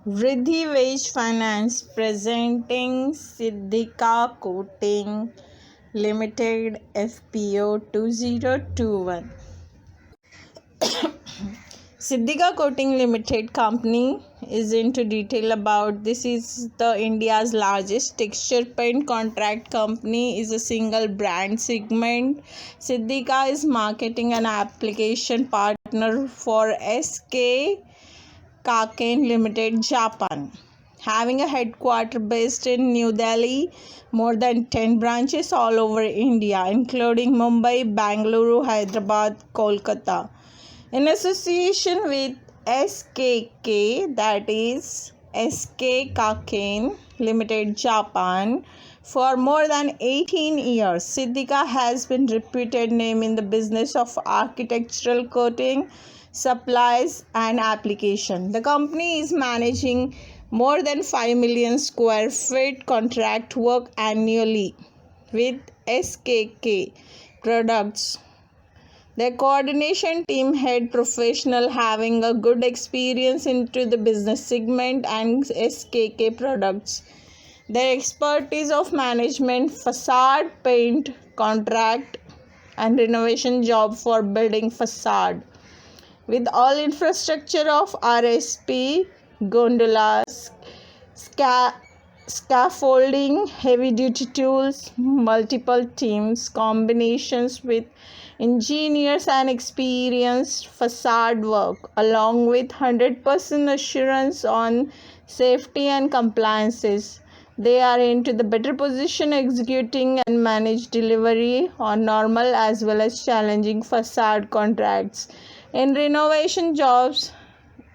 Riddhi Wage Finance presenting Siddhika Coating Limited FPO 2021. Siddhika Coating Limited company is into detail about this is the India's largest texture paint contract company is a single brand segment. Siddhika is marketing an application partner for SK Kaken Limited, Japan. Having a headquarter based in New Delhi, more than 10 branches all over India, including Mumbai, Bangalore, Hyderabad, Kolkata. In association with SKK, that is SK Kaken Limited, Japan, for more than 18 years, Siddhika has been reputed name in the business of architectural coating, supplies and application. The company is managing more than 5 million square feet contract work annually with SKK products. Their coordination team head professional having a good experience into the business segment and SKK products. Their expertise of management, facade paint, contract and renovation job for building facade. With all infrastructure of RSP, gondolas, scaffolding, heavy duty tools, multiple teams, combinations with engineers and experienced facade work, along with 100% assurance on safety and compliances. They are into the better position executing and manage delivery on normal as well as challenging facade contracts. In renovation jobs,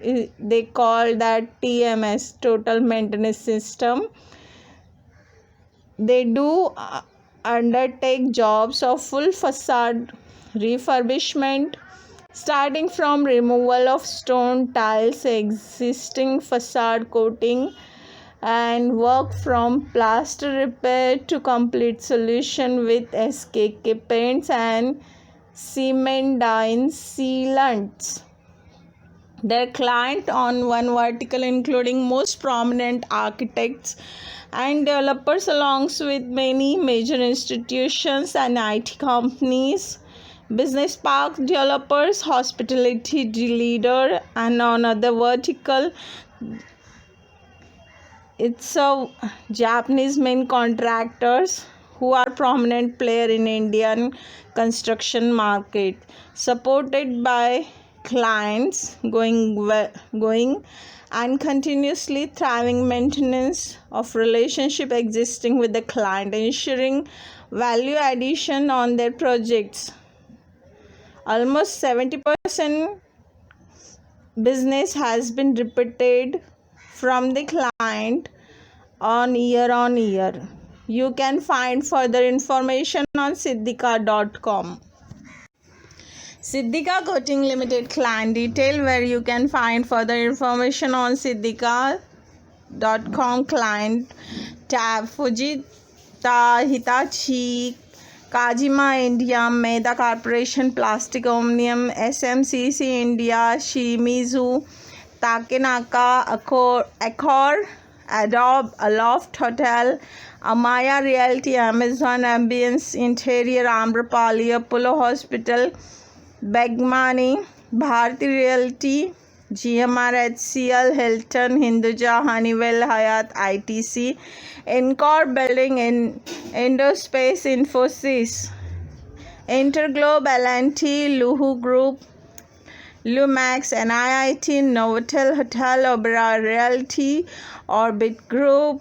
they call that TMS, total maintenance system. They do undertake jobs of full facade refurbishment, starting from removal of stone tiles, existing facade coating, and work from plaster repair to complete solution with SKK paints and cementine sealants. Their client on one vertical including most prominent architects and developers along with many major institutions and IT companies, business park developers, hospitality leader, and on other vertical it's a Japanese main contractors who are prominent player in Indian construction market, supported by clients going and continuously thriving maintenance of relationship existing with the client, ensuring value addition on their projects. Almost 70% business has been repeated from the client on year. You can find further information on siddhika.com. Siddhika Coating Limited client detail, where you can find further information on siddhika.com client tab. Fujita, Hitachi, Kajima India, Maida Corporation, Plastic Omnium, SMCC India, Shimizu, Takenaka, Accor, Adobe, Aloft Hotel, Amaya Realty, Amazon Ambience, Interior, Amrapali, Apollo Hospital, Begmani, Bharti Realty, GMR HCL, Hilton, Hinduja, Honeywell, Hyatt, ITC, Encore Building, Indospace, Infosys, Interglobe, L&T, Luhu Group, Lumax, NIIT, Novotel Hotel, Oberoi Realty, Orbit Group,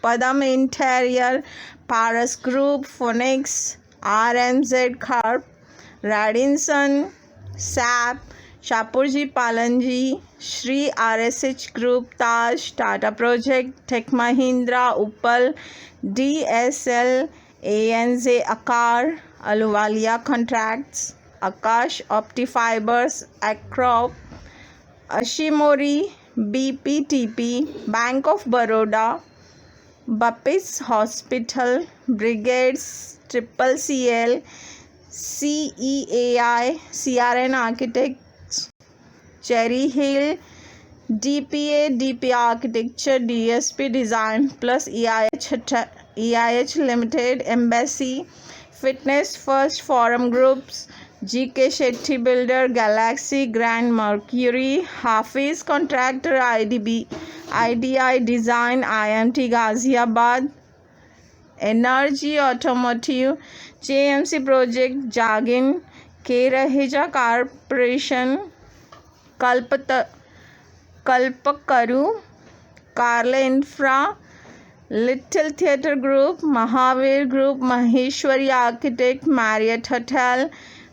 Padam Interior, Paras Group, Phoenix, RMZ Corp, Radinson, SAP, Shapurji Palanji, Shri RSH Group, Taj, Tata Project, Tech Mahindra, Upal, DSL, ANZ Akar, Aluwalia Contracts, Akash Optifibers, Acrop, Ashimori, BPTP, Bank of Baroda, Bapis Hospital, Brigades, Triple CL, CEAI, CRN Architects, Cherry Hill, DP Architecture, DSP Design plus EIH Limited, Embassy Fitness, First Forum Groups, GK Shetty Builder, Galaxy, Grand Mercury, Hafiz Contractor, IDI Design, IMT Ghaziabad, Energy Automotive, JMC Project, Jagin, K Raheja Corporation, Kalpakaru, Carla Infra, Little Theatre Group, Mahavir Group, Maheshwari Architect, Marriott Hotel,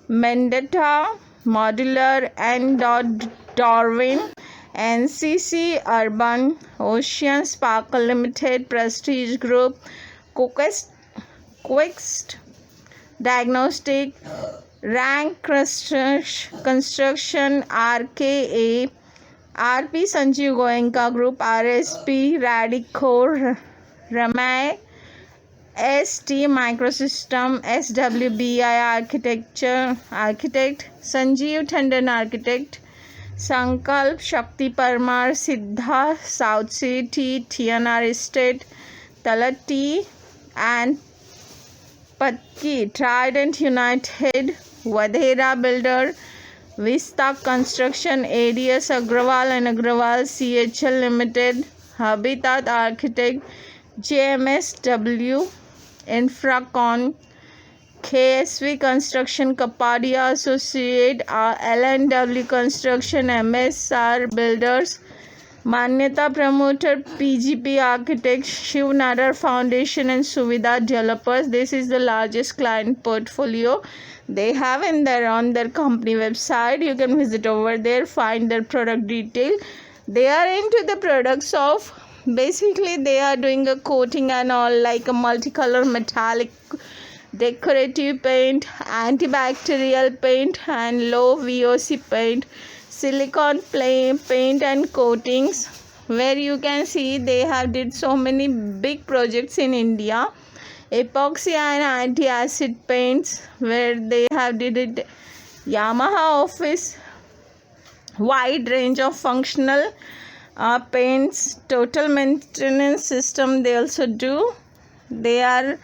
Mendata Modular, and Darwin, NCC Urban, Ocean Sparkle Limited, Prestige Group, Quest Diagnostic, Rank Construction, RKA, RP Sanjeev Goenka Group, RSP, Radico, Ramay, ST Microsystem, SWBI Architect, Sanjeev Tandon Architect, Sankalp, Shakti Parmar, Siddha, South Sea Tea, TNR Estate, Talat Tea, and Patki, Trident United, Vadhera Builder, Vista Construction, ADS Agrawal and Agrawal CHL Limited, Habitat Architect, JMSW, Infracon, KSV Construction, Kapadia Associate, LNW Construction, MSR Builders, Manyata Promoter, PGP Architects, Shiv Nadar Foundation, and Suvidha Developers. This is the largest client portfolio they have on their company website. You can visit over there, find their product detail. They are into the products of, basically they are doing a coating and all, like a multicolor metallic decorative paint, antibacterial paint, and low VOC paint, silicone paint and coatings, where you can see they have did so many big projects in India. Epoxy and anti-acid paints, where they have did it. Yamaha office, wide range of functional paints, total maintenance system they also do. They are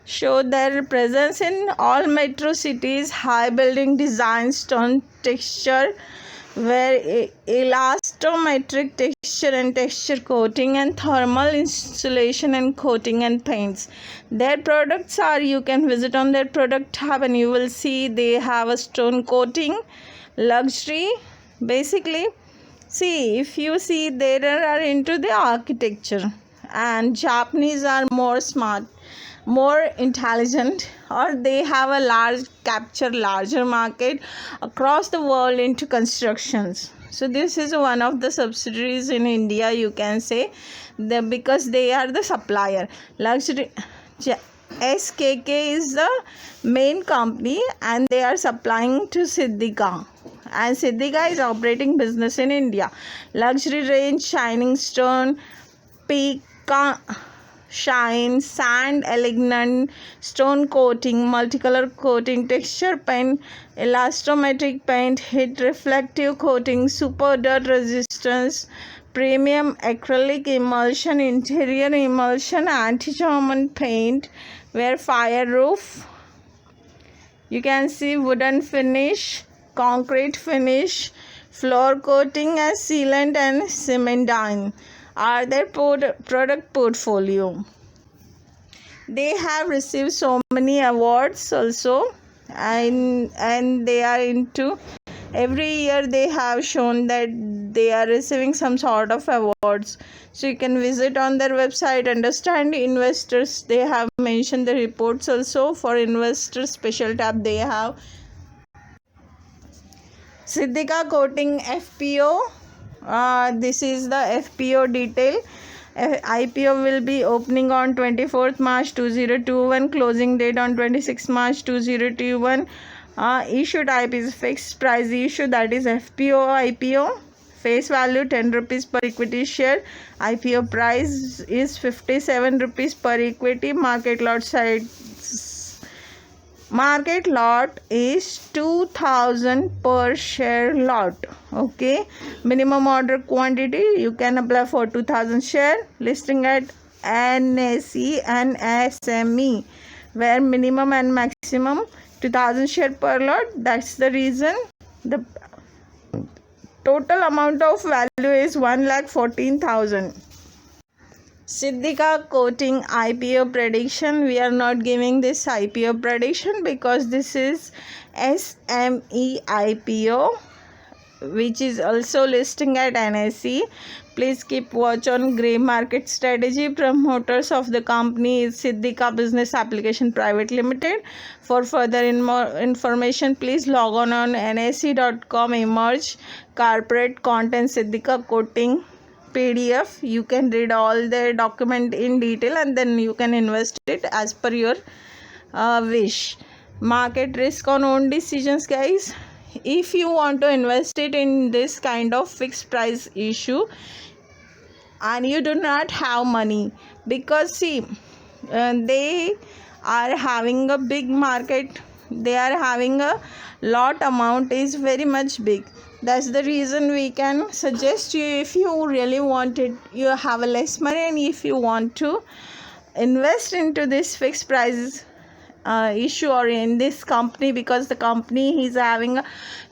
show their presence in all metro cities, high building design, stone texture, where elastometric texture and texture coating, and thermal insulation and coating and paints. Their products are, you can visit on their product tab and you will see they have a stone coating, luxury. Basically, see, if you see, they are into the architecture, and Japanese are more smart, more intelligent, or they have a larger market across the world into constructions. So this is one of the subsidiaries in India, you can say, because they are the supplier. Luxury SKK is the main company, and they are supplying to Siddhika, and Siddhika is operating business in India. Luxury range, Shining Stone, Pika Shine, Sand Elegant, Stone Coating, Multicolor Coating, Texture Paint, Elastometric Paint, Heat Reflective Coating, Super Dirt Resistance, Premium Acrylic Emulsion, Interior Emulsion, Anti-German Paint, where fire roof. You can see wooden finish, concrete finish, floor coating, and sealant and cementine are their product portfolio. They have received so many awards also, and they are into, every year they have shown that they are receiving some sort of awards. So you can visit on their website, understand investors. They have mentioned the reports also. For investors special tab they have. Siddhika Coating FPO. This is the FPO detail. IPO will be opening on 24th March 2021, closing date on 26th March 2021. Issued IP is fixed price issue, that is FPO IPO. Face value 10 rupees per equity share. IPO price is 57 rupees per equity. Market lot size Market lot is 2000 per share lot. Okay, minimum order quantity you can apply for 2000 share. Listing at NSE and SME, where minimum and maximum 2000 share per lot. That's the reason the total amount of value is 1,14,000. Siddhika Coating IPO prediction. We are not giving this IPO prediction because this is SME IPO, which is also listing at NSE. Please keep watch on Grey Market Strategy. Promoters of the company is Siddhika Business Application Private Limited. For further information, please log on nse.com. Emerge corporate content Siddhika Coating PDF. You can read all the document in detail and then you can invest it as per your wish. Market risk on own decisions, guys. If you want to invest it in this kind of fixed price issue and you do not have money, because see, they are having a big market, they are having a lot amount is very much big. That's the reason we can suggest you, if you really want it, you have a less money, and if you want to invest into this fixed price issue or in this company, because the company is having a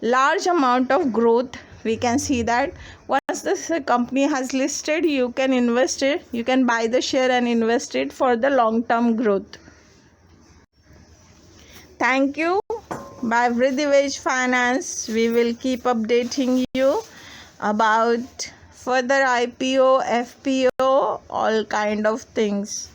large amount of growth. We can see that once this company has listed, you can invest it, you can buy the share and invest it for the long term growth. Thank you. By Vriddhi Veg Finance, we will keep updating you about further IPO, FPO, all kind of things.